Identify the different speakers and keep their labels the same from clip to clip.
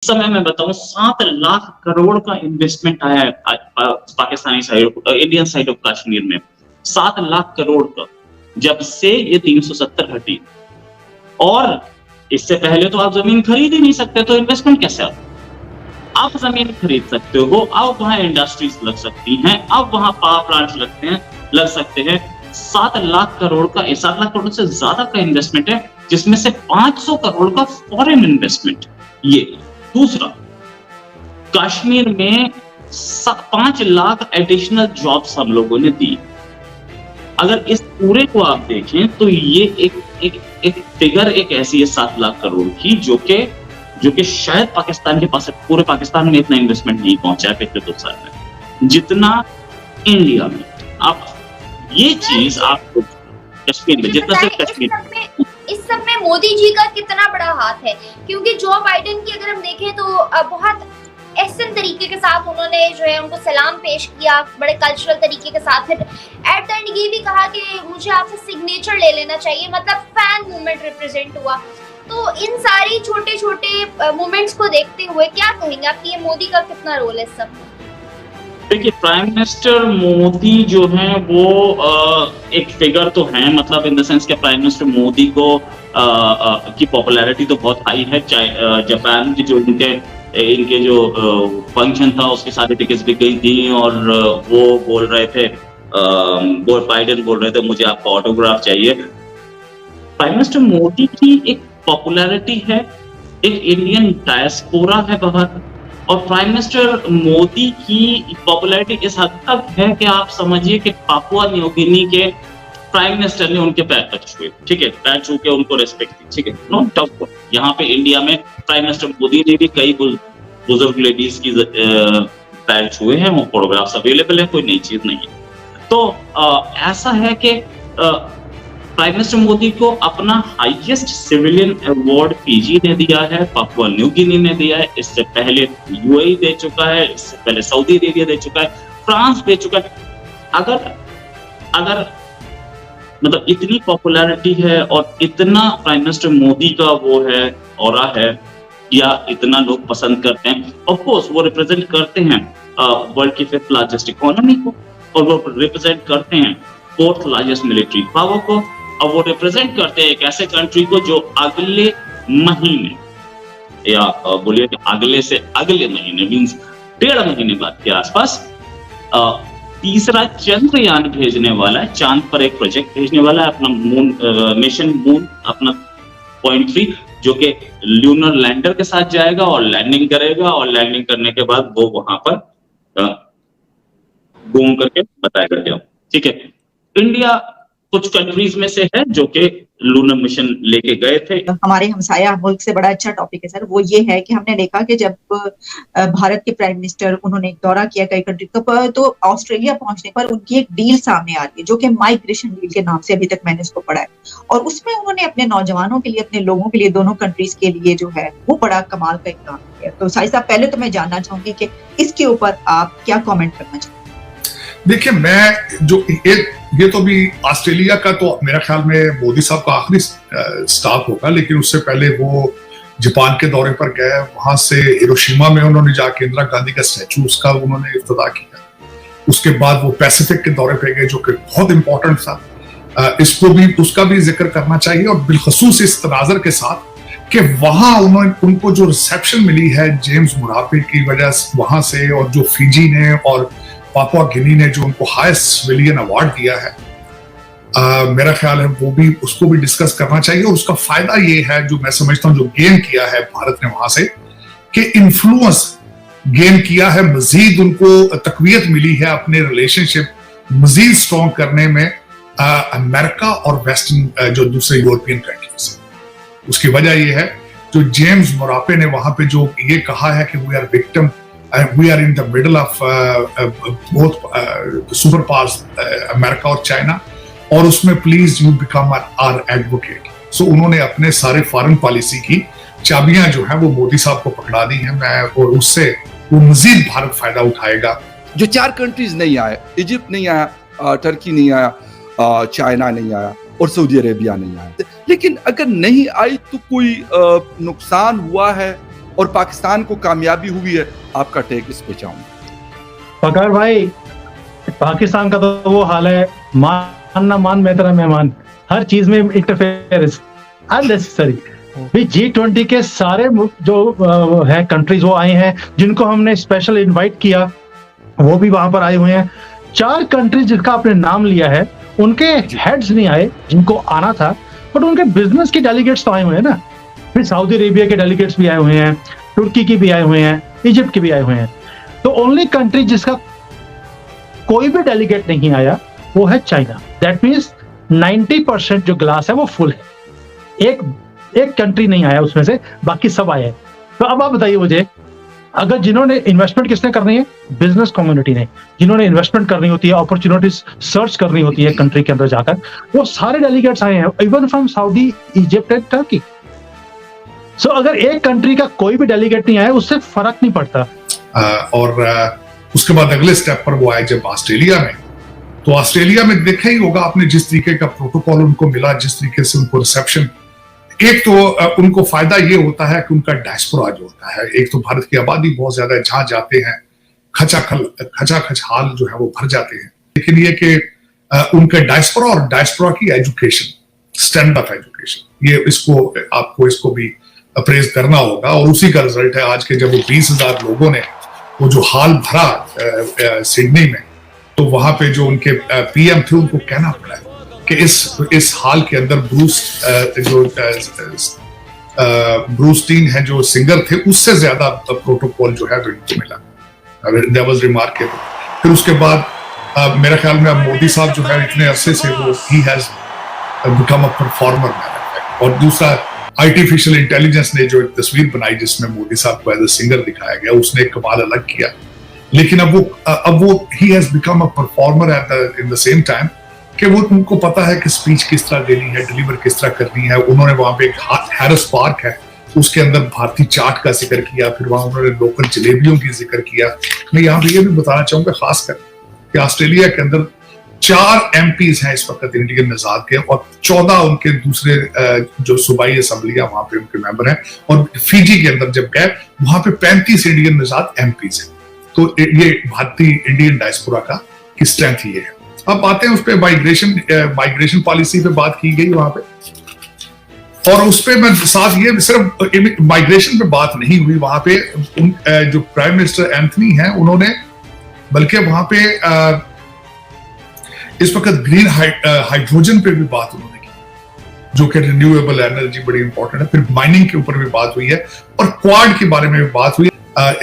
Speaker 1: समय मैं बताऊँ 7 लाख करोड़ का इन्वेस्टमेंट आया है Pakistani side Indian side of Kashmir में। 7 लाख करोड़ का, जब से ये 370 हटी। और इससे पहले तो आप ज़मीन खरीद ही नहीं सकते, तो इन्वेस्टमेंट कैसे आता? आप ज़मीन खरीद सकते हो, अब वहाँ इंडस्ट्रीज़ लग सकती हैं, अब वहाँ पावर प्लांट्स लग सकते हैं। 7 लाख करोड़ का 7 लाख करोड़ से ज़्यादा का इन्वेस्टमेंट है, जिसमें से 500 करोड़ का फॉरेन इन्वेस्टमेंट। ये दूसरा, कश्मीर में 5 लाख एडिशनल जॉब्स हम लोगों ने दी। अगर इस पूरे को आप देखें तो ये एक फिगर एक ऐसी है 7 लाख करोड़ की, जो कि शायद पाकिस्तान के पास पूरे पाकिस्तान में इतना इन्वेस्टमेंट नहीं पहुंचा है पिछले 2 साल में जितना इंडिया में। आप ये चीज आपको कश्मीर में जितना सिर्फ कश्मीर
Speaker 2: इस सब में मोदी जी का कितना बड़ा हाथ है, क्योंकि जो बाइडेन की अगर हम देखें तो बहुत एहसन तरीके के साथ उन्होंने जो है उनको सलाम पेश किया, बड़े कल्चरल तरीके के साथ। फिर एट द एंड ये भी कहा कि मुझे आपसे सिग्नेचर ले लेना चाहिए, मतलब फैन मूवमेंट रिप्रेजेंट हुआ। तो इन सारी छोटे छोटे मूवमेंट्स को देखते हुए क्या कहेंगे आप कि ये मोदी का कितना रोल है इस सब में?
Speaker 1: देखिए, प्राइम मिनिस्टर मोदी जो हैं वो एक फिगर तो हैं, मतलब इन द सेंस कि प्राइम मिनिस्टर मोदी को की पॉपुलैरिटी तो बहुत हाई है। जापान की जो इनके जो फंक्शन था उसकी सारी टिकट्स बिक गई थी और वो बोल रहे थे, बाइडेन बोल रहे थे मुझे आपका ऑटोग्राफ चाहिए। प्राइम मिनिस्टर मोदी की एक पॉपुलैरिटी है, एक इंडियन डायस्पोरा है बाहर, और प्राइम मिनिस्टर मोदी की पॉपुलैरिटी इस हद तक है कि आप समझिए कि पापुआ न्यू गिनी के प्राइम मिनिस्टर ने उनके पैर तक छुए, ठीक है, पैर छू के उनको रिस्पेक्ट दी, ठीक है, नो डाउट। यहाँ पे इंडिया में प्राइम मिनिस्टर मोदी ने भी कई बुजुर्ग लेडीज की पैर छुए हैं, वो फोटोग्राफ्स अवेलेबल है, कोई नई चीज नहीं है। तो ऐसा है कि प्राइम मिनिस्टर मोदी को अपना हाईएस्ट सिविलियन अवार्ड पीजी ने दिया है, पापुआ न्यू गिनी ने दिया है, इससे पहले यूएई दे चुका है, इससे पहले सऊदी अरेबिया दे चुका है, फ्रांस दे चुका है। अगर मतलब इतनी पॉपुलैरिटी है और इतना प्राइम मिनिस्टर मोदी का वो है ऑरा है, या इतना लोग पसंद करते हैं, ऑफ कोर्स वो रिप्रेजेंट करते हैं वर्ल्ड की 5th लार्जेस्ट इकोनॉमी को, और वो रिप्रेजेंट करते हैं 4th लार्जेस्ट मिलिट्री पावर को, और वो रिप्रेजेंट करते हैं एक ऐसे कंट्री को जो अगले महीने, या बोलिए कि अगले से अगले महीने मींस 1.5 महीने बाद के आसपास तीसरा चंद्रयान भेजने वाला है, चांद पर एक प्रोजेक्ट भेजने वाला है, अपना मून मिशन मून, अपना पॉइंट 3, जो कि ल्यूनर लैंडर के साथ जाएगा और लैंडिंग करेगा, और लैंडिंग करने के बाद वो वहां पर घूम करके बताएगा क्या, ठीक है। इंडिया कुछ कंट्रीज में से है जो कि लूनर मिशन लेके गए थे।
Speaker 3: हमारे हमसाया मुल्क से बड़ा अच्छा टॉपिक है सर, वो ये है कि हमने देखा कि जब भारत के प्राइम मिनिस्टर उन्होंने एक दौरा किया कई कंट्री का, तो ऑस्ट्रेलिया पहुंचने पर उनकी एक डील सामने आ रही है जो कि माइग्रेशन डील के नाम से अभी तक मैंने उसको पढ़ा है, और उसमें उन्होंने अपने नौजवानों के लिए, अपने लोगों के लिए, दोनों कंट्रीज के लिए जो है वो बड़ा कमाल का एक काम किया। तो साहिब साहब, पहले तो मैं जानना चाहूंगी कि इसके ऊपर आप क्या कॉमेंट करना चाहते हैं?
Speaker 4: देखिए, मैं जो ये तो भी ऑस्ट्रेलिया का तो मेरा ख्याल में मोदी साहब का आखिरी स्टॉप होगा, लेकिन उससे पहले वो जापान के दौरे पर गए, वहां से हिरोशिमा में उन्होंने जाके इंदिरा गांधी का स्टैचू उसका उन्होंने इफ्तिताह किया। उसके बाद वो पैसिफिक के दौरे पे गए जो कि बहुत इंपॉर्टेंट था, इसको भी उसका भी जिक्र करना चाहिए, और बिलखसूस इस तनाजर के साथ कि वहां उनको जो रिसेप्शन मिली है जेम्स मुरापे की वजह से वहां से, और जो फिजी ने और पापुआ गिनी ने जो उनको हाईएस्ट सिविलियन अवार्ड दिया है, मेरा ख्याल है वो भी उसको भी डिस्कस करना चाहिए। और उसका फायदा ये है, जो मैं समझता हूँ जो गेन किया है भारत ने वहां से, कि इन्फ्लुएंस गेन किया है, मजीद उनको तकवीयत मिली है अपने रिलेशनशिप मजीद स्ट्रॉन्ग करने में अमेरिका और वेस्टर्न जो दूसरे यूरोपियन कंट्रीज। उसकी वजह ये है जो जेम्स मोरापे ने वहां पे जो ये कहा है कि we are victim, we are in the middle of both super powers, America और चाइना, और उसमें please you become our advocate. So उन्होंने अपने सारे फॉरेन पॉलिसी की चाबियां जो है वो मोदी साहब को पकड़ा दी हैं, और उससे वो मजीद भारत फायदा उठाएगा।
Speaker 5: जो 4 कंट्रीज नहीं आए, इजिप्ट नहीं आया, टर्की नहीं आया, चाइना नहीं आया, और सऊदी अरेबिया नहीं आया, लेकिन अगर नहीं आई तो कोई नुकसान हुआ है और पाकिस्तान को कामयाबी हुई है। आपका टेक इस पे चाहूंगा।
Speaker 6: पकार भाई, पाकिस्तान का तो वो हाल है, मान ना मान मैं तेरा मेहमान, हर चीज में इंटरफेरेंस अननेसेसरी। भी G20 के सारे जो है कंट्रीज वो आए हैं, जिनको हमने स्पेशल इनवाइट किया वो भी वहां पर आए हुए हैं। 4 कंट्रीज जिसका आपने नाम लिया है उनके हेड्स नहीं आए जिनको आना था, बट उनके बिजनेस के डेलीगेट्स तो आए हुए हैं ना। फिर सऊदी अरेबिया के डेलीगेट्स भी आए हुए हैं, तुर्की के भी आए हुए हैं, इजिप्ट के भी आए हुए हैं। तो ओनली कंट्री जिसका कोई भी डेलीगेट नहीं आया वो है चाइना। दैट मीन्स 90% जो ग्लास है वो फुल है। एक कंट्री नहीं आया उसमें से, बाकी सब आए हैं। तो अब आप बताइए मुझे, अगर जिन्होंने इन्वेस्टमेंट किसने करनी है, बिजनेस कम्युनिटी ने, जिन्होंने इन्वेस्टमेंट करनी होती है, अपॉर्चुनिटीज सर्च करनी होती है कंट्री के अंदर जाकर, वो सारे डेलीगेट्स आए हैं, even from Saudi, Egypt and Turkey. So अगर एक कंट्री का कोई भी डेलीगेट नहीं आया उससे फर्क नहीं पड़ता।
Speaker 4: उसके बाद अगले स्टेप पर वो आए जब ऑस्ट्रेलिया में, तो ऑस्ट्रेलिया में देखा ही होगा आपने जिस तरीके का प्रोटोकॉल उनको मिला, जिस तरीके से उनको रिसेप्शन। एक तो उनको फायदा ये होता है कि उनका डायस्पोरा जो होता है, एक तो भारत की आबादी बहुत ज्यादा है, जहां जाते हैं खचाखच हाल जो है वो भर जाते हैं। लेकिन ये कि उनका डायस्पोरा और डायस्पोरा की एजुकेशन, स्टैंड ऑफ एजुकेशन, ये आपको इसको भी अप्रेज करना होगा। और उसी का रिजल्ट है आज के जब वो 20,000 लोगों ने वो जो हाल भरा सिडनी में, तो वहां पे जो उनके पीएम थे उनको कहना पड़ा कि इस हाल के अंदर ब्रूस टीन है जो सिंगर थे, उससे ज्यादा प्रोटोकॉल जो है इनको मिला। That was remarkable. फिर उसके बाद मेरा ख्याल में अब मोदी साहब जो है इतने अरसे से वो he has become a performer. और दूसरा, आर्टिफिशियल इंटेलिजेंस ने जो एक तस्वीर बनाई जिसमें मोदी साहब को एज अ सिंगर दिखाया गया, उसने एक कमाल अलग किया। लेकिन अब वो he has become a performer in the same time कि वो उनको पता है कि स्पीच किस तरह देनी है, डिलीवर किस तरह करनी है। उन्होंने वहां पे एक हैरिस पार्क है, उसके अंदर भारतीय चाट का जिक्र किया, फिर वहां उन्होंने लोकल जलेबियों की जिक्र किया। मैं यहाँ पे ये भी बताना चाहूंगा खासकर कि ऑस्ट्रेलिया के अंदर 4 MPs हैं इस वक्त इंडियन निजात के, और 14 उनके दूसरे जो सूबाई असम्बलियां वहां पे उनके मेंबर हैं। और फिजी के अंदर जब गए वहां पे 35 इंडियन निजात MPs हैं। तो ये भारतीय इंडियन डायस्पोरा का की स्ट्रेंथ ये है। अब आते हैं उस पे माइग्रेशन पॉलिसी पे बात की गई वहां पे, और उस पे मैं साथ ये सिर्फ माइग्रेशन पे बात नहीं हुई वहां पे। जो प्राइम मिनिस्टर एंथनी हैं उन्होंने बल्कि वहां पे इस वक्त ग्रीन हाइड्रोजन पे भी बात उन्होंने की, जो कि रिन्यूएबल एनर्जी बड़ी इंपॉर्टेंट है। फिर माइनिंग के ऊपर भी बात हुई है, और क्वाड के बारे में भी बात हुई।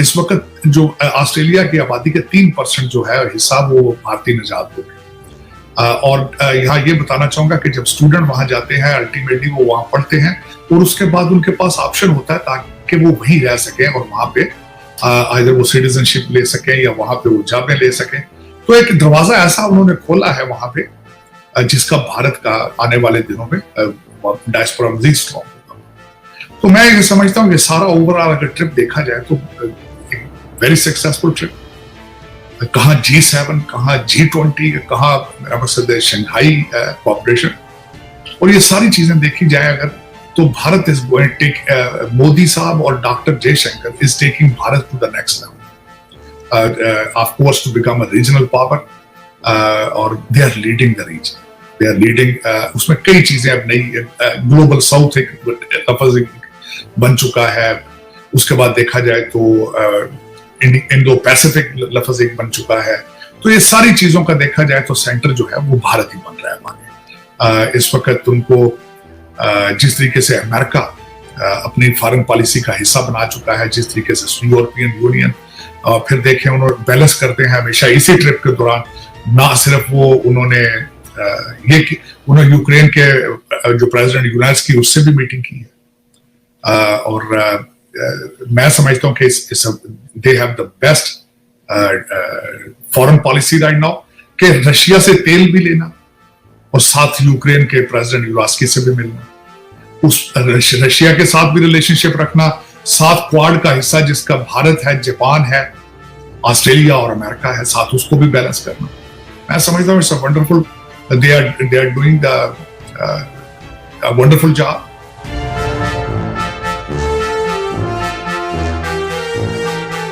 Speaker 4: इस वक्त जो ऑस्ट्रेलिया की आबादी के 3% जो है हिस्सा वो भारतीय निजात लोग हैं। और यहाँ ये बताना चाहूंगा कि जब स्टूडेंट वहां जाते हैं अल्टीमेटली वो वहां पढ़ते हैं, और उसके बाद उनके पास ऑप्शन होता है ताकि वो वहीं रह सकें और वहां पे आइदर वो सिटीजनशिप ले सकें या वहां पे वो जॉबें ले सकें। तो एक दरवाजा ऐसा उन्होंने खोला है वहां पे, जिसका भारत का आने वाले दिनों में डायस्पोरा मजीद स्ट्रॉन्ग होगा। तो मैं ये समझता हूँ कि सारा ओवरऑल अगर ट्रिप देखा जाए तो वेरी सक्सेसफुल ट्रिप। कहाँ G7, कहाँ G20, कहाँ मेरा मकसद है शंघाई कोऑपरेशन, और ये सारी चीजें देखी जाए अगर, तो Bharat is going take, Modi साहब और doctor Jaishankar is taking Bharat to the next level, of course to become a regional power, और they are leading the region, they are leading। उसमें कई चीजें अब नई, ग्लोबल साउथ एक लफ्ज बन चुका है। उसके बाद देखा जाए तो इंडो पैसिफिक लफ्ज एक बन चुका है। तो ये सारी चीजों का देखा जाए तो सेंटर जो है वो भारत ही बन रहा है हमारे। इस वक्त उनको जिस तरीके से अमेरिका अपनी फॉरेन पॉलिसी का हिस्सा बना चुका है, जिस तरीके से यूरोपियन यूनियन, और फिर देखें उन्होंने बैलेंस करते हैं हमेशा इसी ट्रिप के दौरान। ना सिर्फ वो उन्होंने यूक्रेन के जो प्रेसिडेंट यूनाइट्स उससे भी मीटिंग की है, और मैं समझता हूं कि they have the best foreign policy right now, कि रशिया से तेल भी लेना और साथ यूक्रेन के प्रेसिडेंट यूरास्की से भी मिलना, उस रशिया के साथ भी रिलेशनशिप रखना, साथ क्वाड का हिस्सा जिसका भारत है, जापान है, ऑस्ट्रेलिया और अमेरिका है, साथ उसको भी बैलेंस करना। मैं समझता हूँ it's a wonderful, they are doing the wonderful job.